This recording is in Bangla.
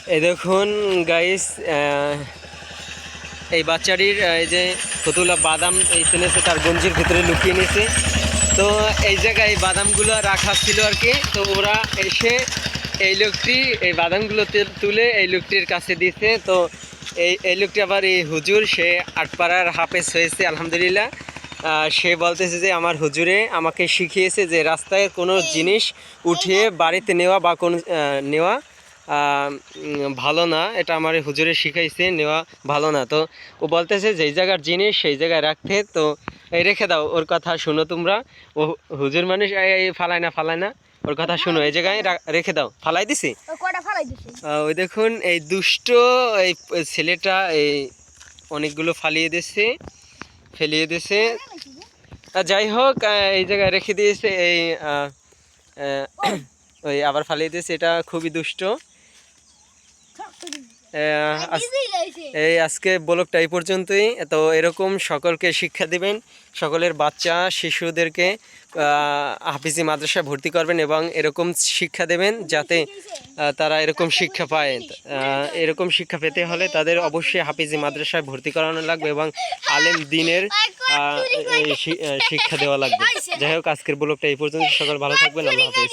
এই দেখুন গাইস, এই বাচ্চাটির এই যে কতগুলো বাদাম এই তেনেছে তার গঞ্জির ভিতরে লুকিয়ে নিয়েছে। তো এই জায়গায় এই বাদামগুলো রাখা ছিল আর কি। তো ওরা এসে এই লোকটি এই বাদামগুলো তুলে এই লোকটির কাছে দিয়েছে। তো এই লোকটি আবার এই হুজুর, সে আটপাড়ার হাফেজ হয়েছে আলহামদুলিল্লাহ। সে বলতেছে যে আমার হুজুরে আমাকে শিখিয়েছে যে রাস্তায় কোনো জিনিস উঠিয়ে বাড়িতে নেওয়া বা কোনো নেওয়া ভালো না। এটা আমার হুজুরে শিখাইছে, নেওয়া ভালো না। তো ও বলতেছে যেই জায়গার জিনিস সেই জায়গায় রাখতে। তো এই রেখে দাও, ওর কথা শুনো তোমরা। ও হুজুর মানুষ, এই ফালায় না, ওর কথা শুনো। এই জায়গায় রেখে দাও। ফালাই দিছি। ওই দেখুন এই দুষ্ট এই ছেলেটা এই অনেকগুলো ফেলিয়ে দিয়েছে। যাই হোক, এই জায়গায় রেখে দিয়েছে। এই ওই আবার ফালিয়ে দিয়েছে। এটা খুবই দুষ্ট। এই আজকে ব্লগটা এই পর্যন্তই। তো এরকম সকলকে শিক্ষা দিবেন, সকলের বাচ্চা শিশুদেরকে হাফিজি মাদ্রাসায় ভর্তি করবেন এবং এরকম শিক্ষা দেবেন যাতে তারা এরকম শিক্ষা পায়। এরকম শিক্ষা পেতে হলে তাদের অবশ্যই হাফিজি মাদ্রাসায় ভর্তি করানো লাগবে এবং আলেম দিনের শিক্ষা দেওয়া লাগবে। যাই হোক, আজকের ব্লগটা এই পর্যন্ত। সকল ভালো থাকবেন। আল্লাহ হাফিজ।